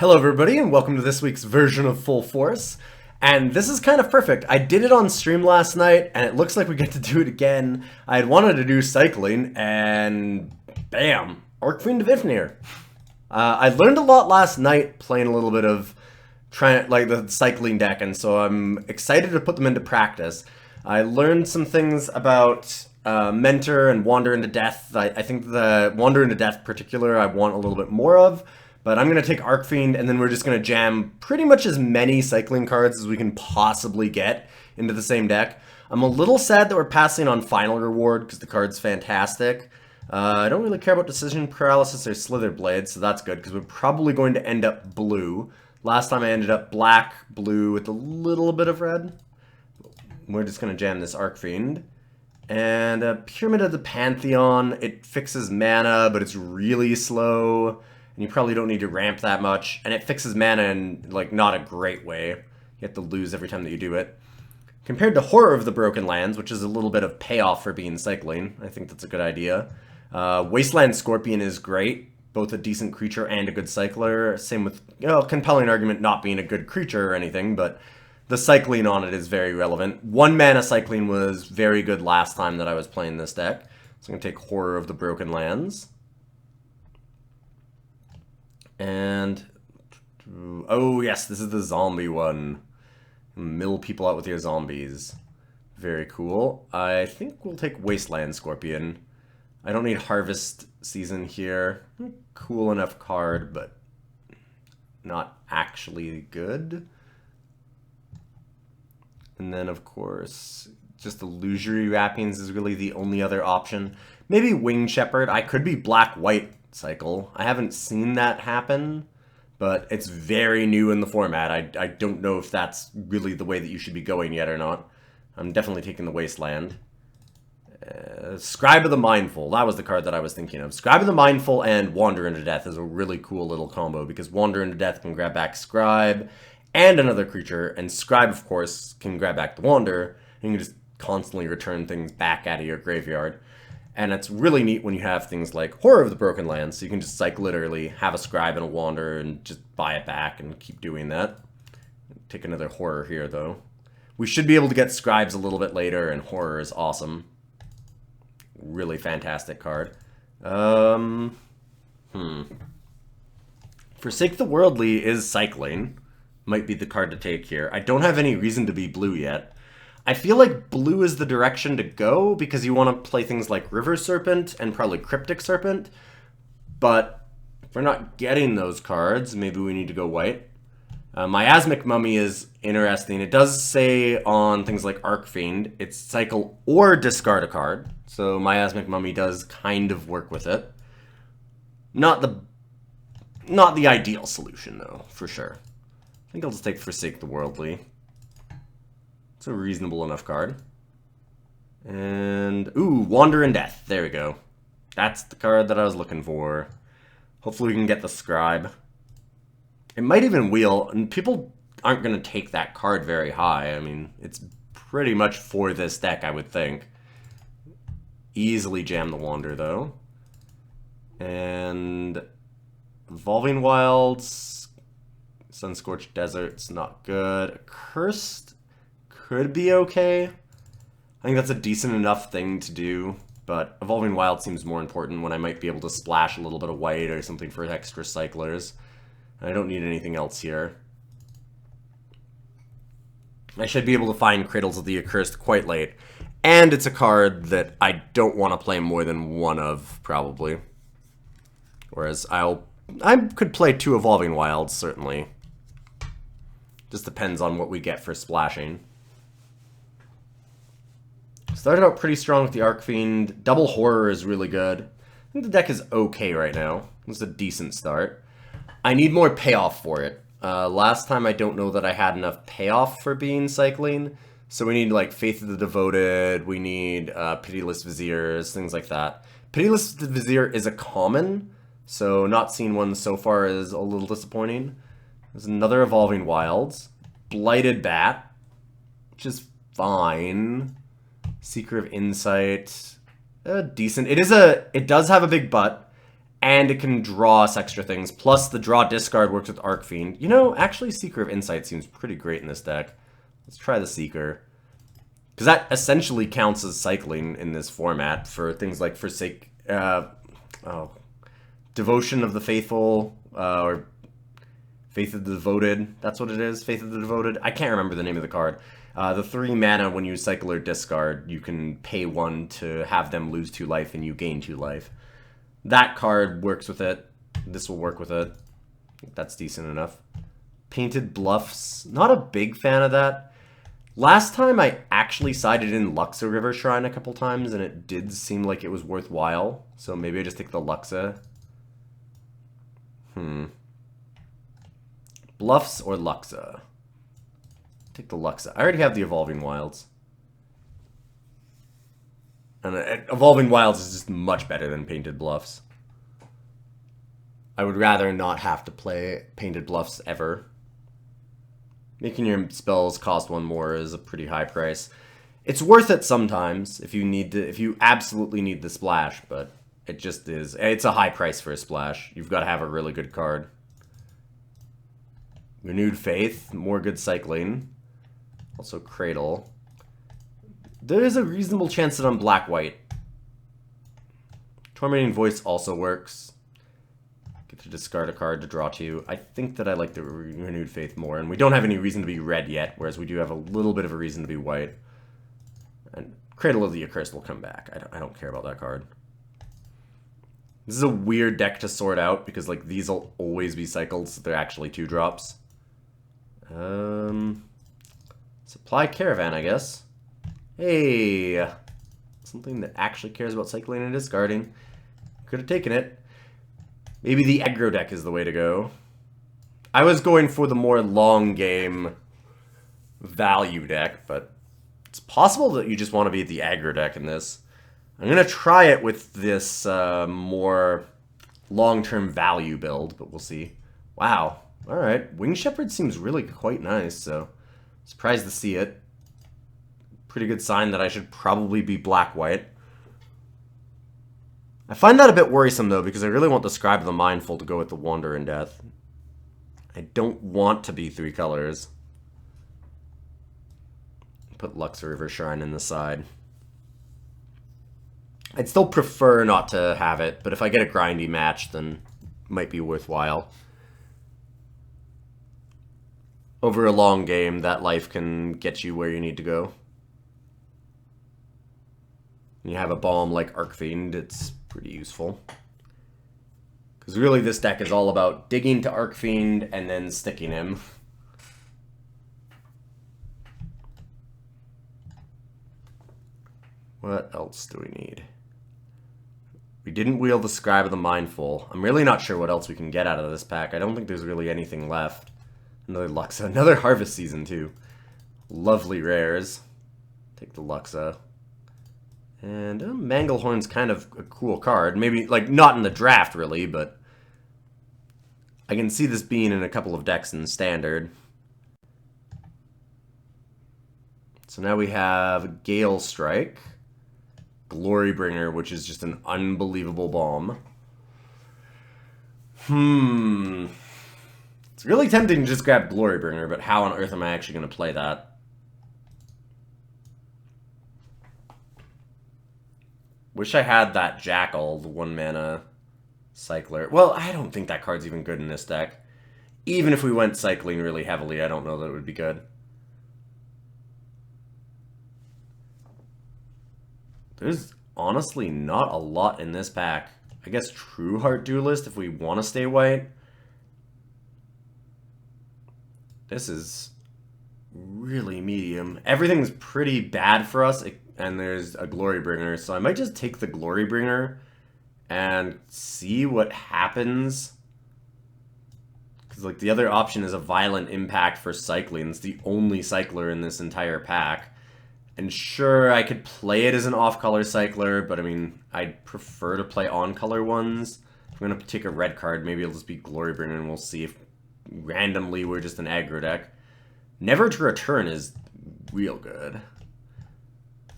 Hello everybody and welcome to this week's version of Full Force. And this is kind of perfect. I did it on stream last night and it looks like we get to do it again. I had wanted to do cycling and bam, Archfiend of Ifnir. I learned a lot last night playing a little bit of the cycling deck, and so I'm excited to put them into practice. I learned some things about Mentor and Wander into Death. I think the Wander into Death particular I want a little bit more of. But I'm going to take Archfiend, and then we're just going to jam pretty much as many cycling cards as we can possibly get into the same deck. I'm a little sad that we're passing on Final Reward, because the card's fantastic. I don't really care about Decision Paralysis or Slither Blade, so that's good, because we're probably going to end up blue. Last time I ended up black, blue, with a little bit of red. We're just going to jam this Archfiend. And Pyramid of the Pantheon, it fixes mana, but it's really slow. And you probably don't need to ramp that much, and it fixes mana in, like, not a great way. You have to lose every time that you do it. Compared to Horror of the Broken Lands, which is a little bit of payoff for being cycling, I think that's a good idea. Wasteland Scorpion is great, both a decent creature and a good cycler. Same with, compelling argument not being a good creature or anything, but the cycling on it is very relevant. 1 mana cycling was very good last time that I was playing this deck. So I'm going to take Horror of the Broken Lands. And, oh yes, this is the zombie one. Mill people out with your zombies. Very cool. I think we'll take Wasteland Scorpion. I don't need Harvest Season here. Cool enough card, but not actually good. And then, of course, just Illusory Wrappings is really the only other option. Maybe Winged Shepherd. I could be black-white cycle. I haven't seen that happen, but it's very new in the format. I don't know if that's really the way that you should be going yet or not. I'm definitely taking the Wasteland. Scribe of the Mindful. That was the card that I was thinking of. Scribe of the Mindful and Wander into Death is a really cool little combo, because Wander into Death can grab back Scribe and another creature, and Scribe, of course, can grab back the Wander, and you can just constantly return things back out of your graveyard. And it's really neat when you have things like Horror of the Broken Lands, so you can just cycle it early, have a Scribe and a Wander, and just buy it back and keep doing that. Take another Horror here, though. We should be able to get Scribes a little bit later, and Horror is awesome. Really fantastic card. Forsake the Worldly is cycling. Might be the card to take here. I don't have any reason to be blue yet. I feel like blue is the direction to go, because you want to play things like River Serpent and probably Cryptic Serpent. But if we're not getting those cards, maybe we need to go white. Miasmic Mummy is interesting. It does say on things like Archfiend, it's cycle or discard a card. So Miasmic Mummy does kind of work with it. Not the ideal solution, though, for sure. I think I'll just take Forsake the Worldly. It's a reasonable enough card. And, ooh, Wander in Death. There we go. That's the card that I was looking for. Hopefully we can get the Scribe. It might even wheel, and people aren't going to take that card very high. I mean, it's pretty much for this deck, I would think. Easily jam the Wander, though. And Evolving Wilds, Sunscorched Desert's not good. Cursed could be okay. I think that's a decent enough thing to do, but Evolving Wild seems more important when I might be able to splash a little bit of white or something for extra cyclers. I don't need anything else here. I should be able to find Cradles of the Accursed quite late, and it's a card that I don't want to play more than one of, probably. Whereas I could play 2 Evolving Wilds, certainly. Just depends on what we get for splashing. Started out pretty strong with the Archfiend. Double Horror is really good. I think the deck is okay right now. It's a decent start. I need more payoff for it. Last time I don't know that I had enough payoff for being cycling. So we need like Faith of the Devoted, we need Pitiless Viziers, things like that. Pitiless Vizier is a common, so not seeing one so far is a little disappointing. There's another Evolving Wilds. Blighted Bat, which is fine. Seeker of Insight, decent. It does have a big butt, and it can draw us extra things. Plus, the draw discard works with Arc Fiend. You know, actually, Seeker of Insight seems pretty great in this deck. Let's try the Seeker. Because that essentially counts as cycling in this format for things like Devotion of the Faithful, or Faith of the Devoted. That's what it is, Faith of the Devoted. I can't remember the name of the card. The 3 mana, when you cycle or discard, you can pay 1 to have them lose 2 life, and you gain 2 life. That card works with it. This will work with it. That's decent enough. Painted Bluffs. Not a big fan of that. Last time I actually sided in Luxa River Shrine a couple times, and it did seem like it was worthwhile. So maybe I just take the Luxa. Bluffs or Luxa? Take the Luxa. I already have the Evolving Wilds. And Evolving Wilds is just much better than Painted Bluffs. I would rather not have to play Painted Bluffs ever. Making your spells cost 1 more is a pretty high price. It's worth it sometimes if you absolutely need the splash, but it just is. It's a high price for a splash. You've got to have a really good card. Renewed Faith, more good cycling. Also Cradle. There is a reasonable chance that I'm black-white. Tormenting Voice also works. Get to discard a card to draw 2. I think that I like the Renewed Faith more, and we don't have any reason to be red yet, whereas we do have a little bit of a reason to be white. And Cradle of the Accursed will come back. I don't care about that card. This is a weird deck to sort out, because like these will always be cycled, so they're actually 2-drops. Supply Caravan, I guess. Hey! Something that actually cares about cycling and discarding. Could have taken it. Maybe the aggro deck is the way to go. I was going for the more long game value deck, but it's possible that you just want to be the aggro deck in this. I'm going to try it with this more long-term value build, but we'll see. Wow. Alright. Wing Shepherd seems really quite nice, so surprised to see it. Pretty good sign that I should probably be black-white. I find that a bit worrisome, though, because I really want the Scribe of the Mindful to go with the Wander in Death. I don't want to be 3 colors. Put Luxa River Shrine in the side. I'd still prefer not to have it, but if I get a grindy match, then it might be worthwhile. Over a long game, that life can get you where you need to go. You have a bomb like Arc Fiend, it's pretty useful. Because really this deck is all about digging to Arc Fiend and then sticking him. What else do we need? We didn't wield the Scribe of the Mindful. I'm really not sure what else we can get out of this pack. I don't think there's really anything left. Another Luxa. Another Harvest Season, too. Lovely rares. Take the Luxa. And Manglehorn's kind of a cool card. Maybe, like, not in the draft, really, but I can see this being in a couple of decks in Standard. So now we have Gale Strike. Glorybringer, which is just an unbelievable bomb. It's really tempting to just grab Glorybringer, but how on earth am I actually going to play that? Wish I had that Jackal, the 1-mana cycler. Well, I don't think that card's even good in this deck. Even if we went cycling really heavily, I don't know that it would be good. There's honestly not a lot in this pack. I guess True Heart Duelist if we want to stay white. This is really medium. Everything's pretty bad for us, and there's a Glorybringer, so I might just take the Glorybringer and see what happens. Because like the other option is a Violent Impact for cycling. It's the only cycler in this entire pack. And sure, I could play it as an off-color cycler, but I mean, I'd prefer to play on-color ones. If I'm going to take a red card, maybe it'll just be Glorybringer, and we'll see if randomly we're just an aggro deck. Never to Return is real good.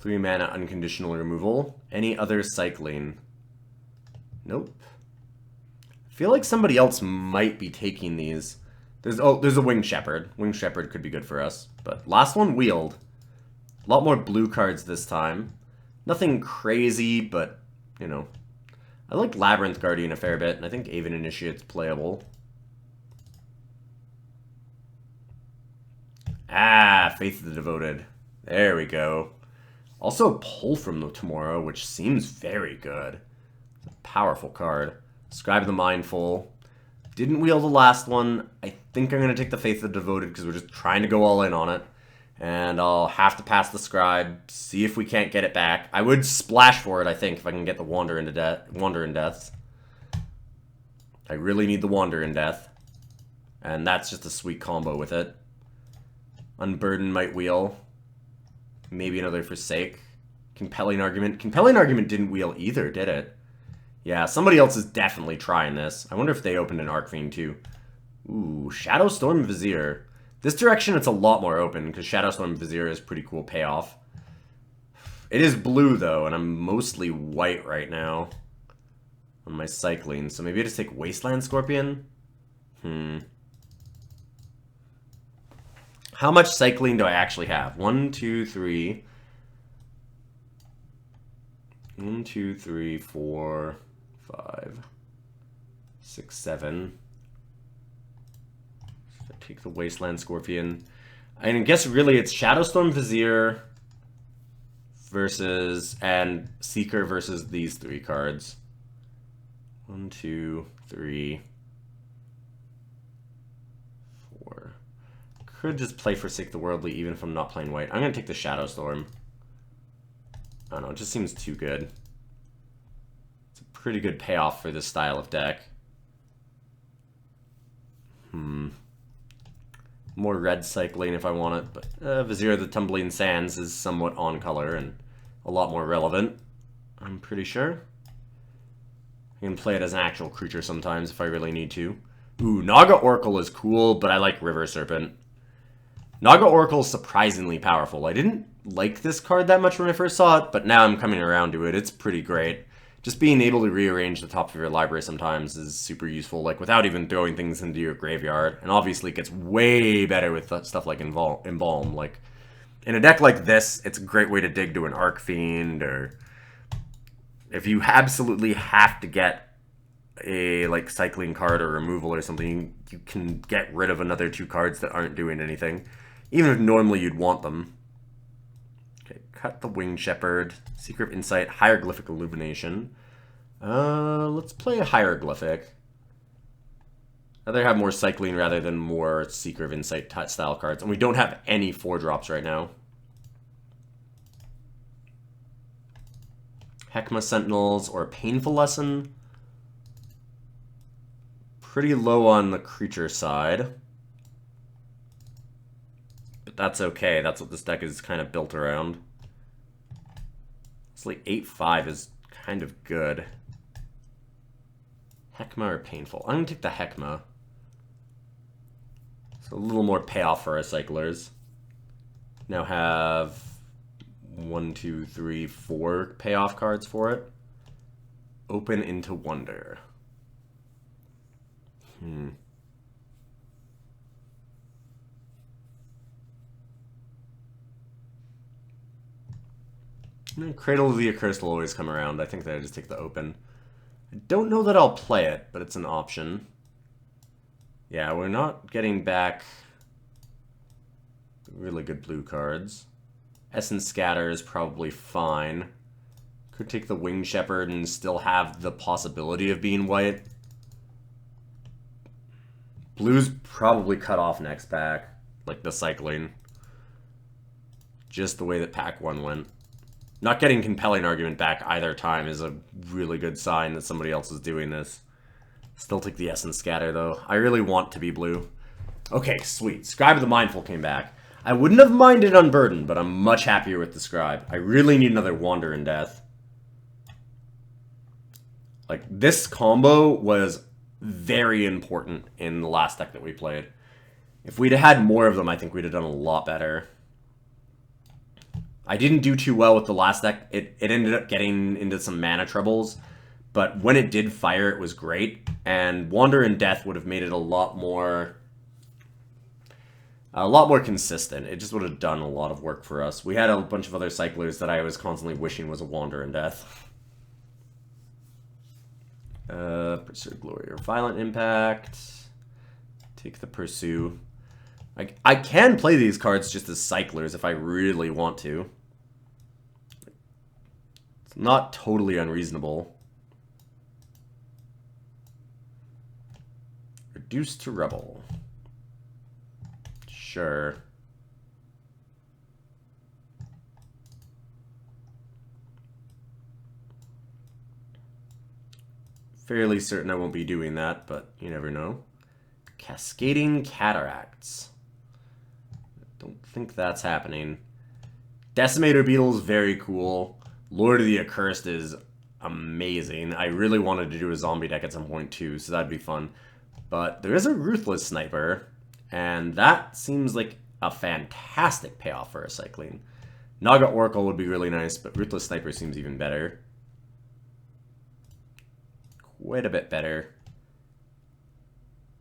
3-mana unconditional removal. Any other cycling? Nope. I feel like somebody else might be taking these. There's a Winged Shepherd. Winged Shepherd could be good for us. But last one wheeled. A lot more blue cards this time. Nothing crazy, but, you know. I like Labyrinth Guardian a fair bit, and I think Aven Initiate's playable. Ah, Faith of the Devoted. There we go. Also Pull from the Tomorrow, which seems very good. It's a powerful card. Scribe the Mindful. Didn't wheel the last one. I think I'm going to take the Faith of the Devoted because we're just trying to go all in on it. And I'll have to pass the Scribe, see if we can't get it back. I would splash for it, I think, if I can get the Wander in Death. I really need the Wander in Death. And that's just a sweet combo with it. Unburden might wheel. Maybe another Forsake. Compelling Argument. Compelling Argument didn't wheel either, did it? Yeah, somebody else is definitely trying this. I wonder if they opened an Arcfiend too. Ooh, Shadowstorm Vizier. This direction it's a lot more open because Shadowstorm Vizier is pretty cool payoff. It is blue though, and I'm mostly white right now on my cycling. So maybe I just take Wasteland Scorpion? How much cycling do I actually have? 1, 2, 3. 1, 2, 3, 4, 5, 6, 7. So take the Wasteland Scorpion. I guess really it's Shadowstorm Vizier versus and Seeker versus these 3 cards. 1, 2, 3, 4. Could just play Forsake the Worldly even if I'm not playing white. I'm gonna take the Shadowstorm. I don't know, it just seems too good. It's a pretty good payoff for this style of deck. More red cycling if I want it, but Vizier of the Tumbling Sands is somewhat on color and a lot more relevant, I'm pretty sure. I can play it as an actual creature sometimes if I really need to. Ooh, Naga Oracle is cool, but I like River Serpent. Naga Oracle is surprisingly powerful. I didn't like this card that much when I first saw it, but now I'm coming around to it. It's pretty great. Just being able to rearrange the top of your library sometimes is super useful, like without even throwing things into your graveyard. And obviously it gets way better with stuff like Embalm. Like, in a deck like this, it's a great way to dig to an Arcfiend, or if you absolutely have to get a like cycling card or removal or something, you can get rid of another 2 cards that aren't doing anything, even if normally you'd want them. Okay, cut the Winged Shepherd, Secret of Insight, Hieroglyphic Illumination. Let's play a Hieroglyphic. I'd rather have more cycling rather than more Seeker of Insight style cards, and we don't have any 4-drops right now. Heckma Sentinels or Painful Lesson. Pretty low on the creature side. But that's okay. That's what this deck is kind of built around. It's like 8-5 is kind of good. Heckma or Painful? I'm going to take the Heckma. So a little more payoff for our cyclers. Now have 1, 2, 3, 4 payoff cards for it. Open into Wonder. Cradle of the Accursed will always come around. I think that I just take the open. I don't know that I'll play it, but it's an option. Yeah, we're not getting back really good blue cards. Essence Scatter is probably fine. Could take the Winged Shepherd and still have the possibility of being white. Blue's probably cut off next pack, like the cycling. Just the way that pack 1 went. Not getting Compelling Argument back either time is a really good sign that somebody else is doing this. Still take the Essence Scatter though. I really want to be blue. Okay, sweet. Scribe of the Mindful came back. I wouldn't have minded Unburden, but I'm much happier with the Scribe. I really need another Wander in Death. Like, this combo was very important in the last deck that we played. If we'd have had more of them, I think we'd have done a lot better. I didn't do too well with the last deck. It ended up getting into some mana troubles, but when it did fire, it was great. And Wander in Death would have made it a lot more consistent. It just would have done a lot of work for us. We had a bunch of other cyclers that I was constantly wishing was a Wander in Death. Pursue Glory or Violent Impact. Take the Pursue. I can play these cards just as cyclers if I really want to. It's not totally unreasonable. Reduce to Rebel. Sure. Fairly certain I won't be doing that, but you never know. Cascading Cataracts. Don't think that's happening. Decimator Beetle is very cool. Lord of the Accursed is amazing. I really wanted to do a zombie deck at some point too, so that'd be fun. But there is a Ruthless Sniper, and that seems like a fantastic payoff for a cycling. Naga Oracle would be really nice, but Ruthless Sniper seems even better. Quite a bit better.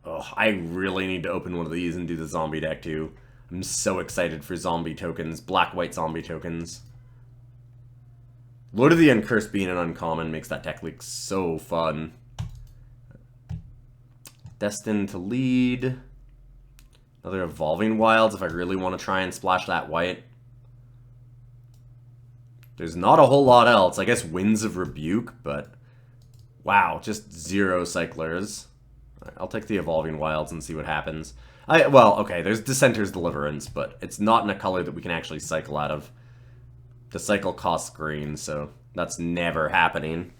Oh, I really need to open one of these and do the zombie deck too. I'm so excited for zombie tokens, black-white zombie tokens. Lord of the Uncursed being an uncommon makes that deck look so fun. Destined to Lead. Another Evolving Wilds if I really want to try and splash that white. There's not a whole lot else. I guess Winds of Rebuke, but wow, just 0 cyclers. I'll take the Evolving Wilds and see what happens. Well, okay, there's Dissenter's Deliverance, but it's not in a color that we can actually cycle out of. The cycle costs green, so that's never happening.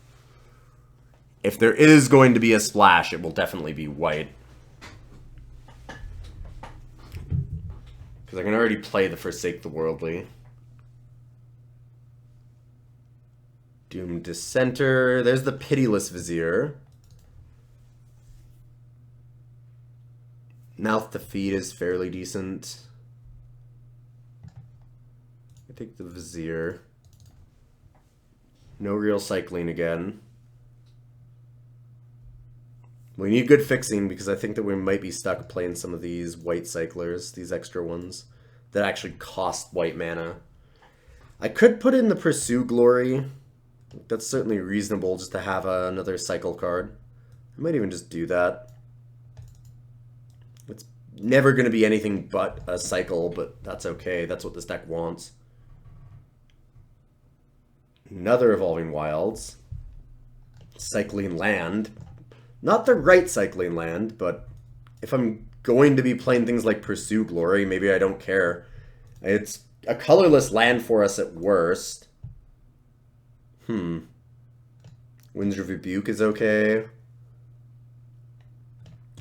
If there is going to be a splash, it will definitely be white. Because I can already play the Forsake the Worldly. Doomed Dissenter. There's the Pitiless Vizier. Mouth to Feed is fairly decent. I take the Vizier. No real cycling again. We need good fixing because I think that we might be stuck playing some of these white cyclers, these extra ones, that actually cost white mana. I could put in the Pursue Glory. That's certainly reasonable just to have another cycle card. I might even just do that. It's never going to be anything but a cycle, but that's okay. That's what this deck wants. Another Evolving Wilds. Cycling Land. Not the right cycling land, but if I'm going to be playing things like Pursue Glory, maybe I don't care. It's a colorless land for us at worst. Winds of Rebuke is okay.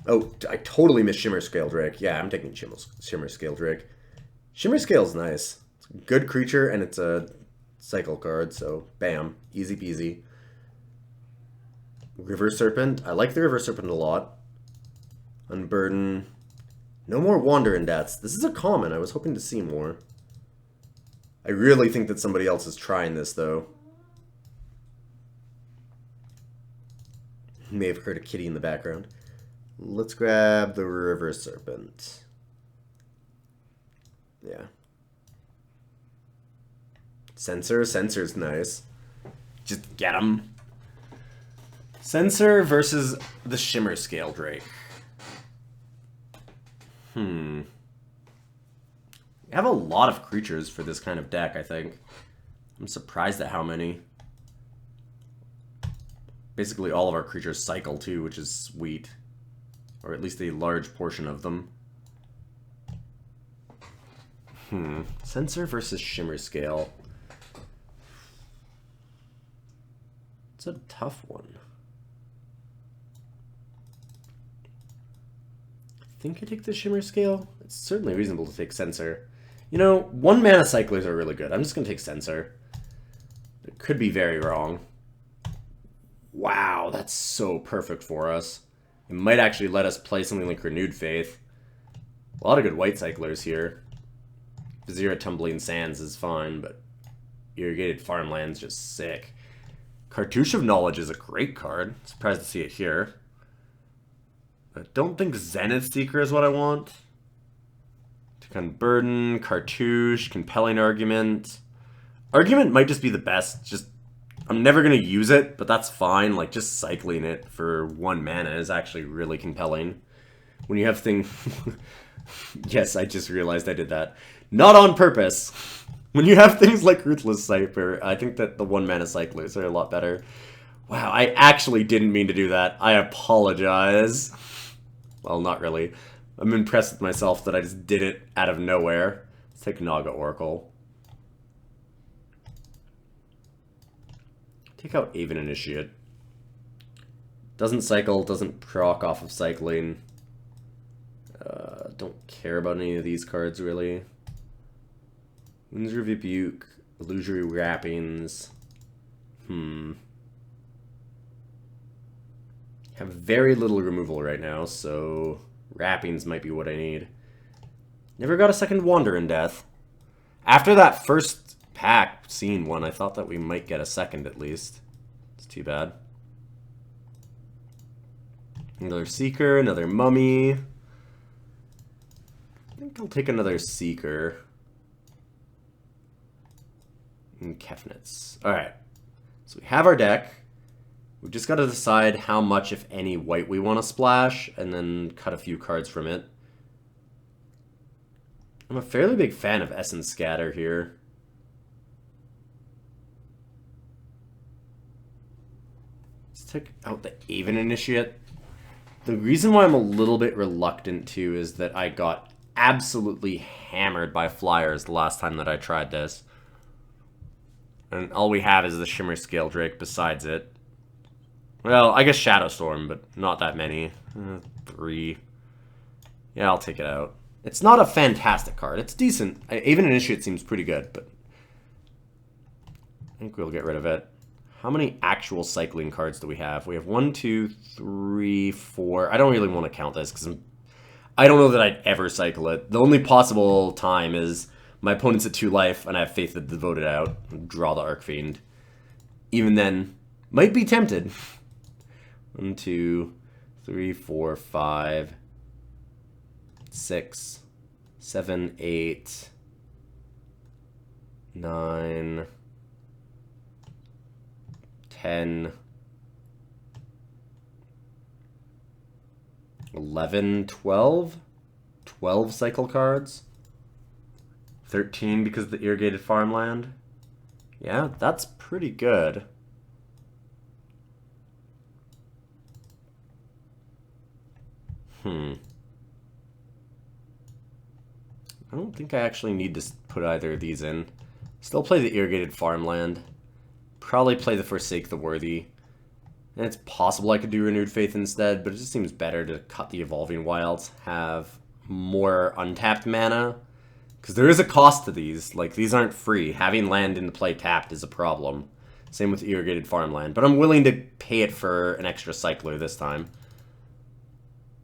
Oh, I totally missed Shimmer Scale Drake. Yeah, I'm taking Shimmer Scale Drake. Shimmer Scale's nice. It's a good creature, and it's a cycle card, so bam. Easy peasy. River Serpent. I like the River Serpent a lot. Unburden. No more Wander in Deaths. This is a common. I was hoping to see more. I really think that somebody else is trying this, though. May have heard a kitty in the background. Let's grab the River Serpent. Yeah. Censor. Censor's nice. Just get him. Censor versus the Shimmer Scale Drake. We have a lot of creatures for this kind of deck, I think. I'm surprised at how many. Basically all of our creatures cycle too, which is sweet. Or at least a large portion of them. Censor versus Shimmer Scale. It's a tough one. I think I take the Shimmer Scale. It's certainly reasonable to take Censor. You know, 1 mana cyclers are really good. I'm just going to take Censor. It could be very wrong. Wow, that's so perfect for us. It might actually let us play something like Renewed Faith. A lot of good white cyclers here. Vizier Tumbling Sands is fine, but Irrigated Farmland's just sick. Cartouche of Knowledge is a great card. Surprised to see it here. I don't think Zenith Seeker is what I want. Take on Burden, Cartouche, Compelling Argument. Argument might just be the best. Just I'm never going to use it, but that's fine. Like, just cycling it for 1 mana is actually really compelling. When you have things... Yes, I just realized I did that. Not on purpose. When you have things like Ruthless Sniper, I think that the 1 mana cyclers are a lot better. Wow, I actually didn't mean to do that. I apologize. Well, not really. I'm impressed with myself that I just did it out of nowhere. Let's take Naga Oracle. Take out Aven Initiate. Doesn't cycle, doesn't proc off of cycling. Don't care about any of these cards, really. Windsor Rebuke, Illusory Wrappings. Have very little removal right now, so Wrappings might be what I need. Never got a second Wander in Death. After that first pack scene one, I thought that we might get a second at least. It's too bad. Another Seeker, another Mummy. I think I'll take another Seeker. And Kefnitz. Alright. So we have our deck. We've just got to decide how much, if any, white we want to splash, and then cut a few cards from it. I'm a fairly big fan of Essence Scatter here. Let's take out the Aven Initiate. The reason why I'm a little bit reluctant to is that I got absolutely hammered by flyers the last time that I tried this. And all we have is the Shimmer Scale Drake besides it. Well, I guess Shadow Storm, but not that many. 3. Yeah, I'll take it out. It's not a fantastic card. It's decent. Aven Initiate seems pretty good, but I think we'll get rid of it. How many actual cycling cards do we have? We have 1, 2, 3, 4. I don't really want to count this because I don't know that I'd ever cycle it. The only possible time is my opponent's at 2 life and I have Faith of the Devoted out and draw the Archfiend. Even then, might be tempted. 1, 2, 3, 4, 5, 6, 7, 8, 9, 10, 11, 12? 12 cycle cards? 13 because of the Irrigated Farmland? Yeah, that's pretty good. I don't think I actually need to put either of these in. Still play the Irrigated Farmland. Probably play the Forsake the Worthy. And it's possible I could do Renewed Faith instead, but it just seems better to cut the Evolving Wilds, have more untapped mana. Because there is a cost to these. Like, these aren't free. Having land in the play tapped is a problem. Same with Irrigated Farmland. But I'm willing to pay it for an extra cycler this time.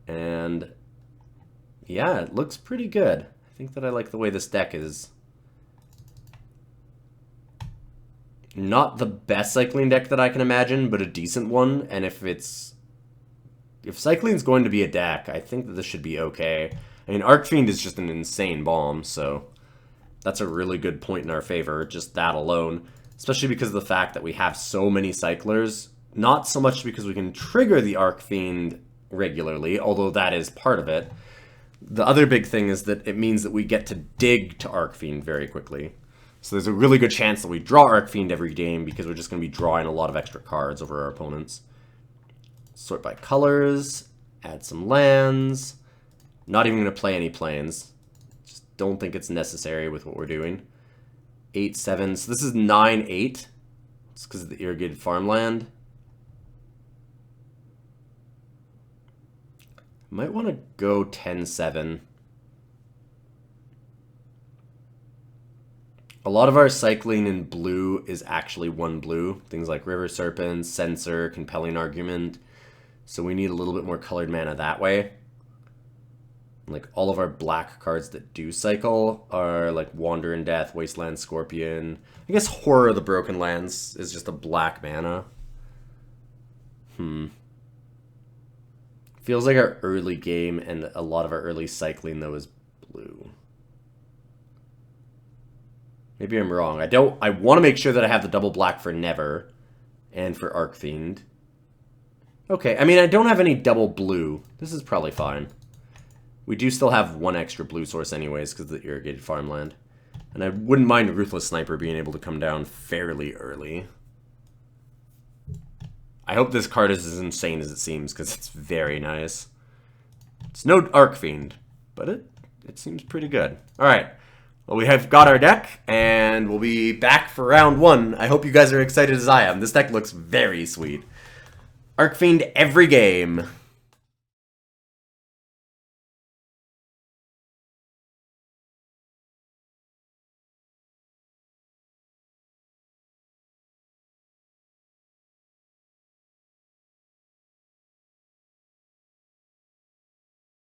And yeah, it looks pretty good. I think that I like the way this deck is. Not the best cycling deck that I can imagine, but a decent one. And if cycling's going to be a deck, I think that this should be okay. I mean, Archfiend is just an insane bomb, so that's a really good point in our favor, just that alone. Especially because of the fact that we have so many cyclers. Not so much because we can trigger the Archfiend regularly, although that is part of it. The other big thing is that it means that we get to dig to Archfiend very quickly. So there's a really good chance that we draw Archfiend every game because we're just going to be drawing a lot of extra cards over our opponents. Sort by colors, add some lands. Not even going to play any planes. Just don't think it's necessary with what we're doing. 8, 7. So this is 9, 8. It's because of the Irrigated Farmland. Might want to go 10, 7. A lot of our cycling in blue is actually 1 blue. Things like River Serpent, Censor, Compelling Argument. So we need a little bit more colored mana that way. Like, all of our black cards that do cycle are like Wander in Death, Wasteland Scorpion. I guess Horror of the Broken Lands is just a black mana. Feels like our early game and a lot of our early cycling, though, is blue. Maybe I'm wrong. I want to make sure that I have the double black for Never and for Arcfiend. Okay, I mean, I don't have any double blue. This is probably fine. We do still have one extra blue source anyways because of the irrigated farmland. And I wouldn't mind Ruthless Sniper being able to come down fairly early. I hope this card is as insane as it seems because it's very nice. It's no Arcfiend, but it seems pretty good. Alright, well, we have got our deck, and we'll be back for round 1. I hope you guys are excited as I am. This deck looks very sweet. Arcfiend every game.